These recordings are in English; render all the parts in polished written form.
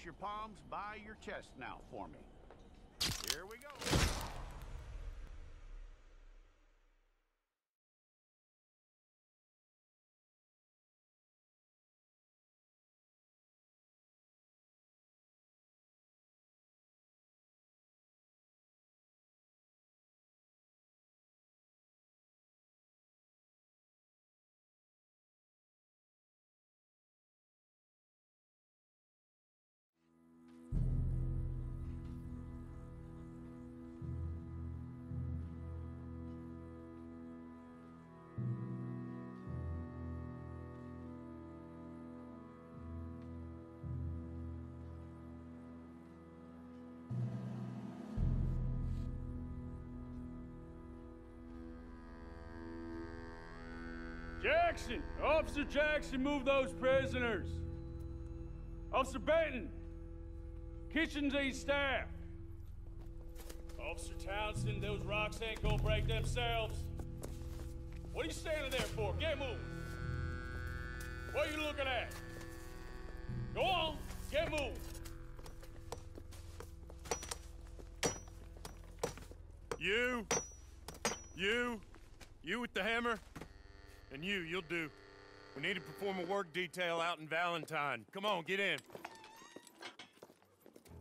your palms by your chest now for me. Here we go. Jackson! Officer Jackson, move those prisoners! Officer Benton! Kitchens ain't staffed! Officer Townsend, those rocks ain't gonna break themselves. What are you standing there for? Get moving! What are you looking at? Go on, get moving! You with the hammer? And you'll do. We need to perform a work detail out in Valentine. Come on, get in.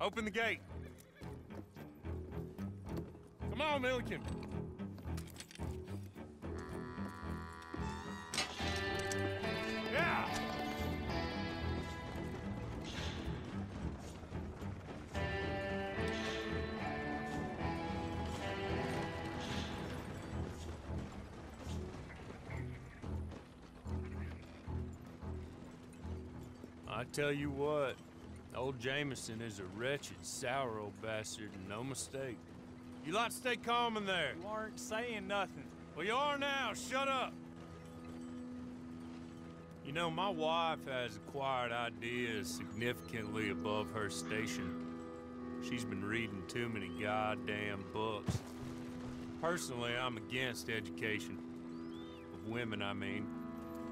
Open the gate. Come on, Milliken. Yeah! I tell you what, old Jameson is a wretched, sour old bastard, and no mistake. You lot stay calm in there. You aren't saying nothing. Well, you are now. Shut up. You know, my wife has acquired ideas significantly above her station. She's been reading too many goddamn books. Personally, I'm against education. Of women, I mean.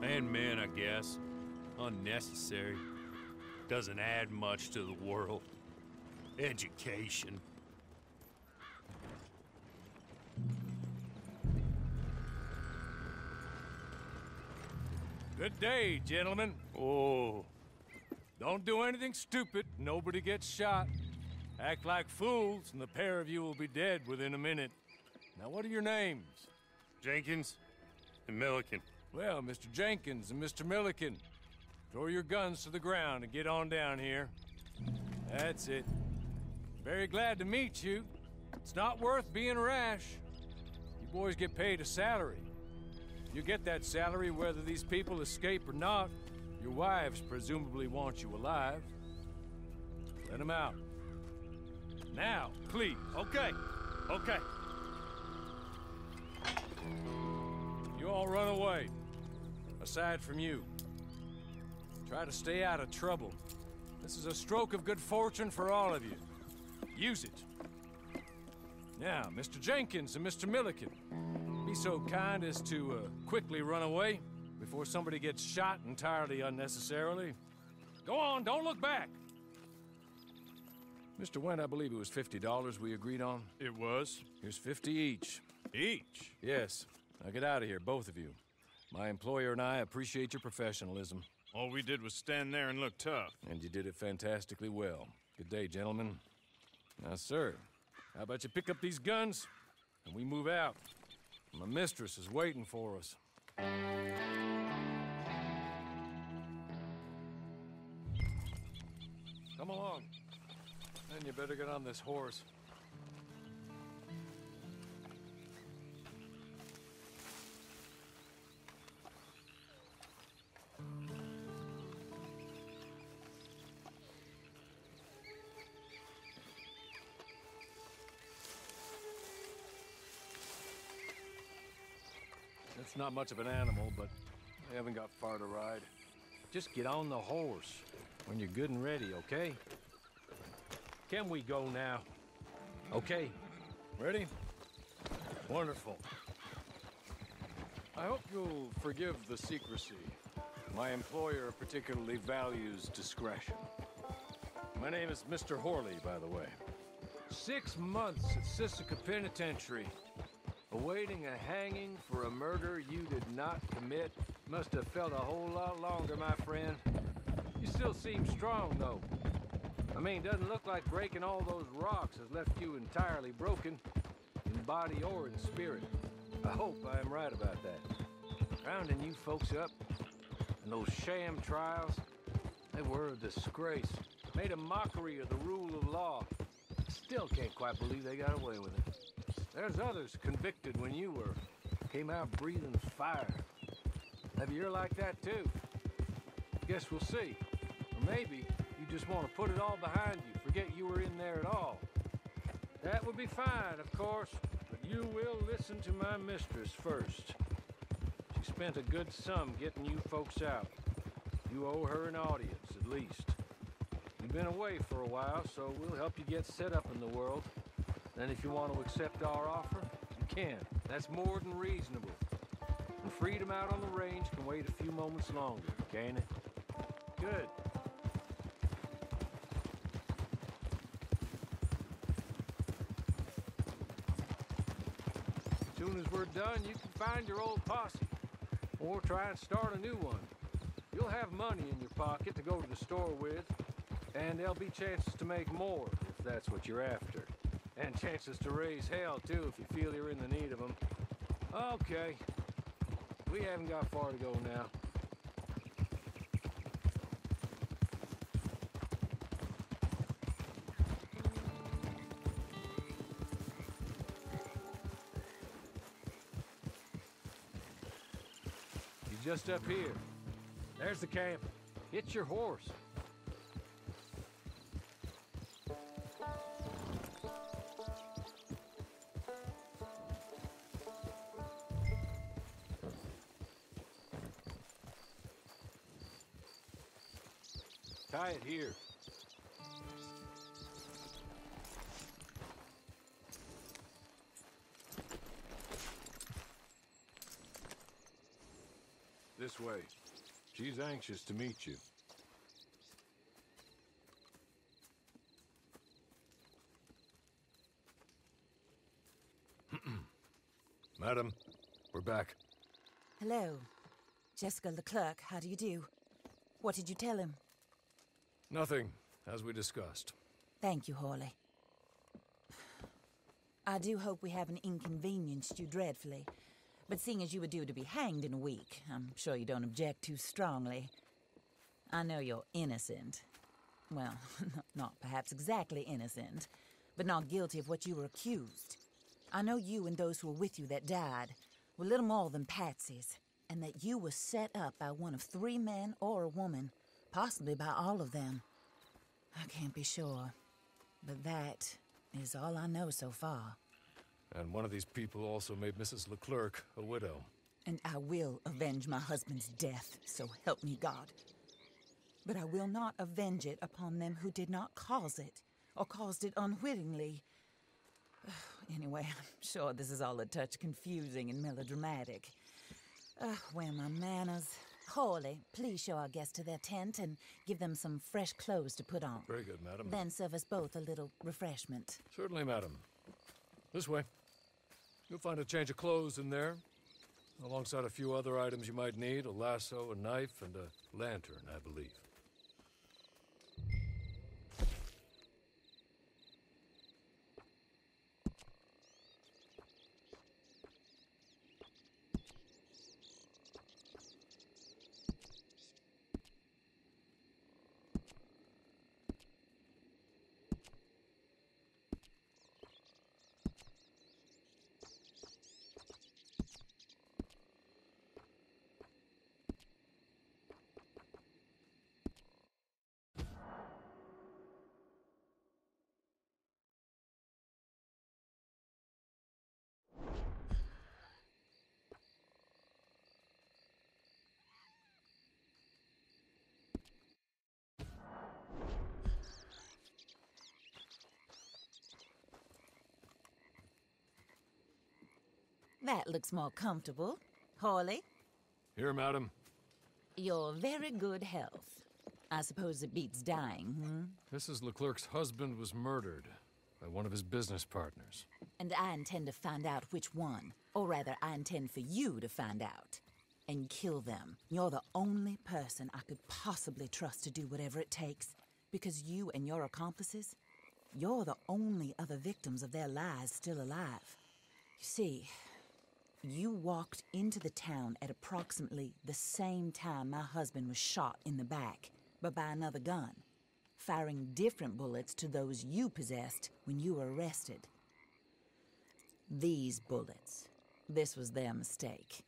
And men, I guess. Unnecessary. Doesn't add much to the world. Education. Good day, gentlemen. Oh. Don't do anything stupid. Nobody gets shot. Act like fools, and the pair of you will be dead within a minute. Now, what are your names? Jenkins and Milliken. Well, Mr. Jenkins and Mr. Milliken, throw your guns to the ground and get on down here. That's it. Very glad to meet you. It's not worth being rash. You boys get paid a salary. You get that salary whether these people escape or not. Your wives presumably want you alive. Let them out. Now, please. Okay. You all run away. Aside from you. Try to stay out of trouble. This is a stroke of good fortune for all of you. Use it. Now, Mr. Jenkins and Mr. Milliken, be so kind as to quickly run away before somebody gets shot entirely unnecessarily. Go on, don't look back. Mr. Wendt, I believe it was $50 we agreed on. It was. Here's 50 each. Each? Yes. Now get out of here, both of you. My employer and I appreciate your professionalism. All we did was stand there and look tough. And you did it fantastically well. Good day, gentlemen. Now, sir, how about you pick up these guns and we move out? My mistress is waiting for us. Come along. And you better get on this horse. It's not much of an animal, but I haven't got far to ride. Just get on the horse when you're good and ready, okay? Can we go now? Okay. Ready? Wonderful. I hope you'll forgive the secrecy. My employer particularly values discretion. My name is Mr. Horley, by the way. 6 months at Sisika Penitentiary, awaiting a hanging for a murder you did not commit. Must have felt a whole lot longer, my friend. You still seem strong, though. I mean, doesn't look like breaking all those rocks has left you entirely broken, in body or in spirit. I hope I am right about that. Rounding you folks up, and those sham trials, they were a disgrace. Made a mockery of the rule of law. Still can't quite believe they got away with it. There's others convicted when you were. Came out breathing fire. Maybe you're like that too. Guess we'll see. Or maybe you just want to put it all behind you, forget you were in there at all. That would be fine, of course, but you will listen to my mistress first. She spent a good sum getting you folks out. You owe her an audience, at least. You've been away for a while, so we'll help you get set up in the world. Then if you want to accept our offer, you can. That's more than reasonable. And freedom out on the range can wait a few moments longer, can't it? Good. As soon as we're done, you can find your old posse. Or try and start a new one. You'll have money in your pocket to go to the store with. And there'll be chances to make more, if that's what you're after. And chances to raise hell, too, if you feel you're in the need of them. Okay. We haven't got far to go now. You're just up here. There's the camp. Hitch your horse. Tie it here. This way. She's anxious to meet you. Madam, we're back. Hello. Jessica Leclerc, how do you do? What did you tell him? Nothing, as we discussed. Thank you, Horley. I do hope we haven't inconvenienced you dreadfully. But seeing as you were due to be hanged in a week, I'm sure you don't object too strongly. I know you're innocent. Well, not perhaps exactly innocent, but not guilty of what you were accused. I know you and those who were with you that died were little more than patsies, and that you were set up by one of 3 men or a woman, possibly by all of them. I can't be sure, but that is all I know so far. And one of these people also made Mrs. Leclerc a widow. And I will avenge my husband's death, so help me God. But I will not avenge it upon them who did not cause it, or caused it unwittingly. Anyway, I'm sure this is all a touch confusing and melodramatic. Where are my manners? Horley, please show our guests to their tent and give them some fresh clothes to put on. Very good, madam. Then serve us both a little refreshment. Certainly, madam. This way. You'll find a change of clothes in there, alongside a few other items you might need, a lasso, a knife, and a lantern, I believe. That looks more comfortable. Horley? Here, madam. Your very good health. I suppose it beats dying, hmm? Mrs. Leclerc's husband was murdered by one of his business partners. And I intend to find out which one. Or rather, I intend for you to find out. And kill them. You're the only person I could possibly trust to do whatever it takes. Because you and your accomplices, you're the only other victims of their lies still alive. You see, you walked into the town at approximately the same time my husband was shot in the back, but by another gun, firing different bullets to those you possessed when you were arrested. These bullets, this was their mistake.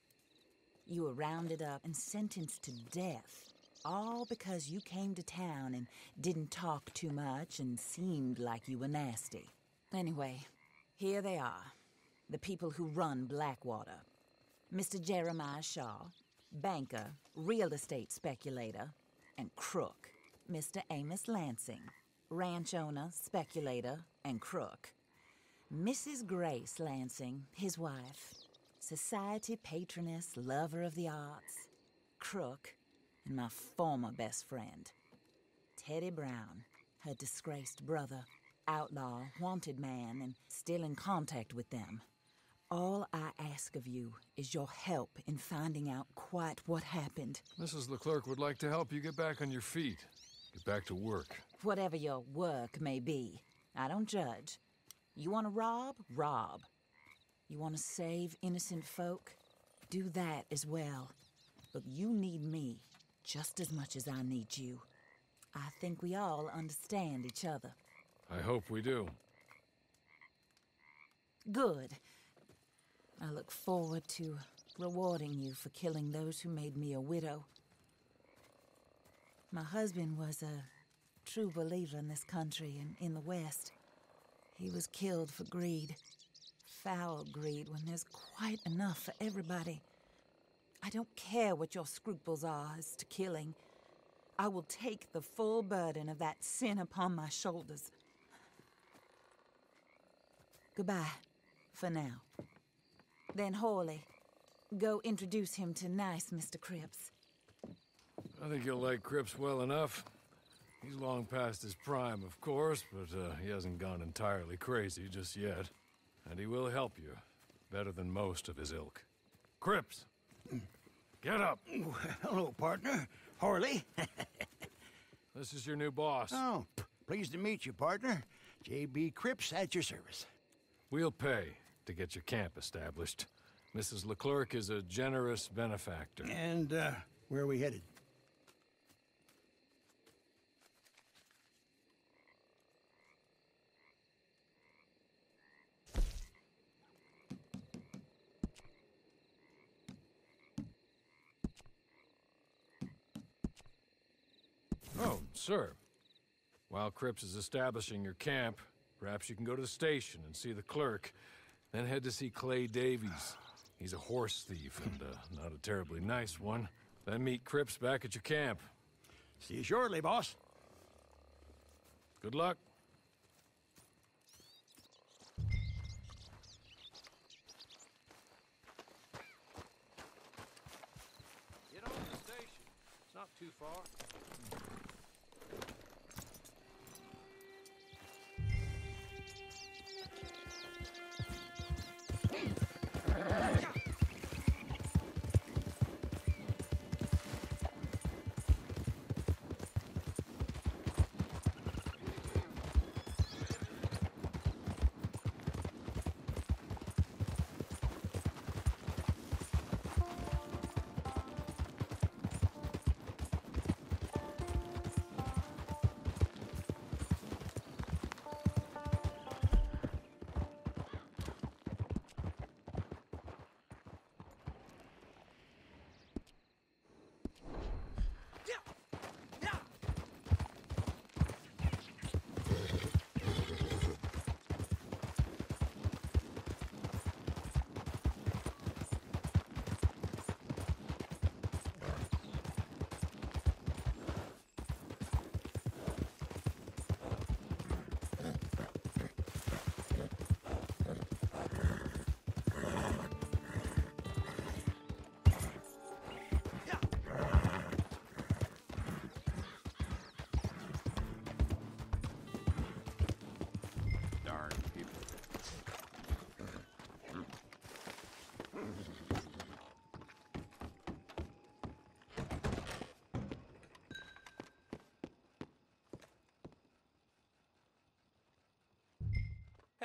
You were rounded up and sentenced to death, all because you came to town and didn't talk too much and seemed like you were nasty. Anyway, here they are, the people who run Blackwater. Mr. Jeremiah Shaw, banker, real estate speculator, and crook. Mr. Amos Lansing, ranch owner, speculator, and crook. Mrs. Grace Lansing, his wife, society patroness, lover of the arts, crook, and my former best friend. Teddy Brown, her disgraced brother, outlaw, wanted man, and still in contact with them. All I ask of you is your help in finding out quite what happened. Mrs. Leclerc would like to help you get back on your feet. Get back to work. Whatever your work may be, I don't judge. You want to rob? Rob. You want to save innocent folk? Do that as well. But you need me just as much as I need you. I think we all understand each other. I hope we do. Good. I look forward to rewarding you for killing those who made me a widow. My husband was a true believer in this country and in the West. He was killed for greed. Foul greed when there's quite enough for everybody. I don't care what your scruples are as to killing. I will take the full burden of that sin upon my shoulders. Goodbye, for now. Then Hawley, go introduce him to nice Mr. Cripps. I think you'll like Cripps well enough. He's long past his prime, of course, but he hasn't gone entirely crazy just yet. And he will help you, better than most of his ilk. Cripps! Get up! Hello, partner. Harley. This is your new boss. Oh, pleased to meet you, partner. J.B. Cripps at your service. We'll pay to get your camp established. Mrs. Leclerc is a generous benefactor. And, where are we headed? Oh, sir. While Cripps is establishing your camp, perhaps you can go to the station and see the clerk, then head to see Clay Davies. He's a horse thief and not a terribly nice one. Then meet Cripps back at your camp. See you shortly, boss. Good luck. Get on to the station. It's not too far.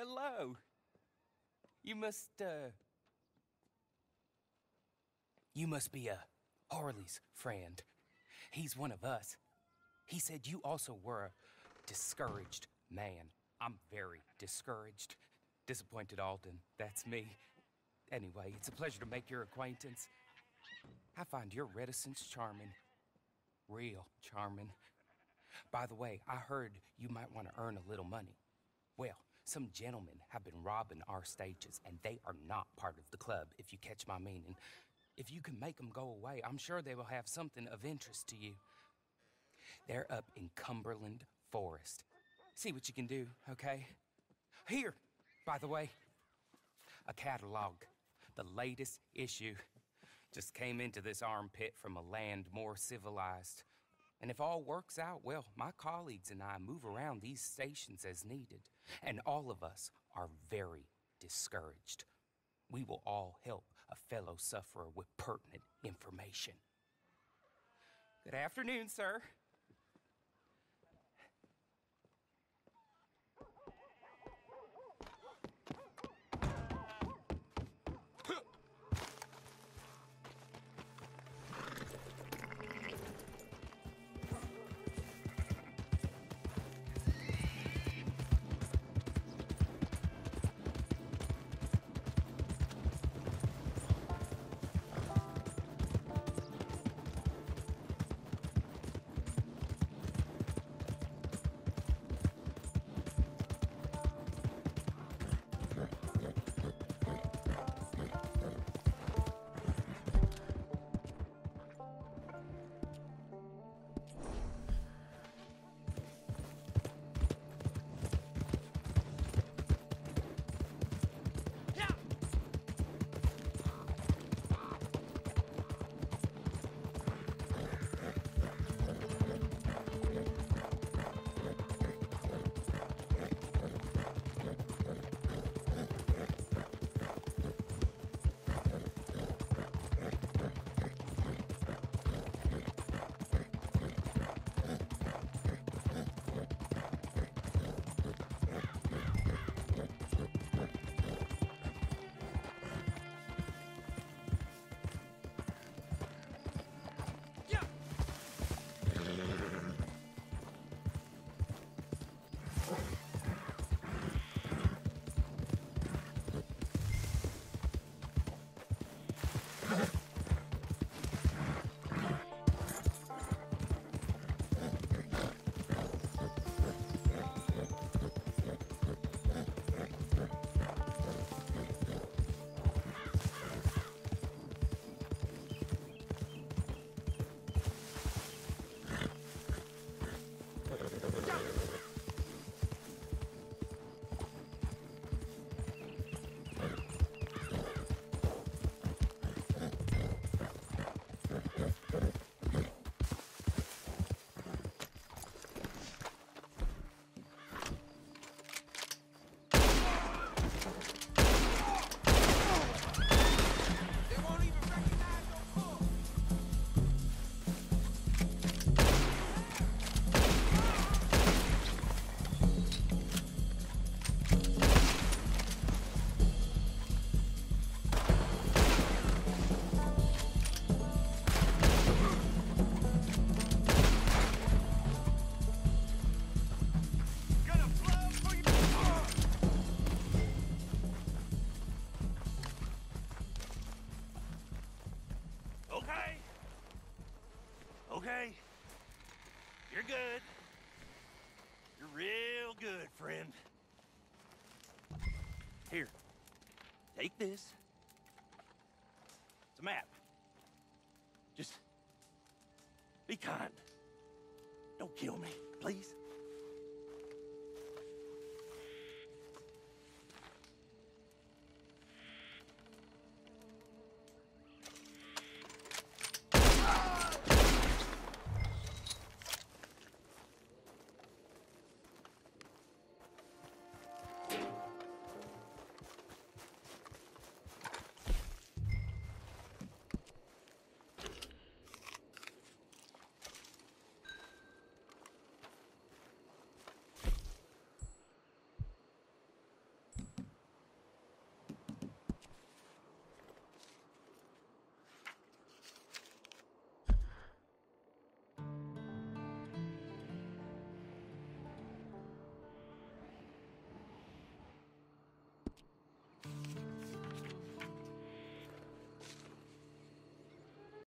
hello. You must be Harley's friend. He's one of us. He said you also were a discouraged man. I'm very discouraged. Disappointed Alden, that's me. Anyway, it's a pleasure to make your acquaintance. I find your reticence charming. Real charming. By the way, I heard you might want to earn a little money. Well, some gentlemen have been robbing our stages, and they are not part of the club, if you catch my meaning. If you can make them go away, I'm sure they will have something of interest to you. They're up in Cumberland Forest. See what you can do, okay? Here, by the way, a catalog. The latest issue. Just came into this armpit from a land more civilized. And if all works out, well, my colleagues and I move around these stations as needed. And all of us are very discouraged. We will all help a fellow sufferer with pertinent information. Good afternoon, sir. Okay. You're good. You're real good, friend. Here. Take this. It's a map. Just be kind. Don't kill me, please.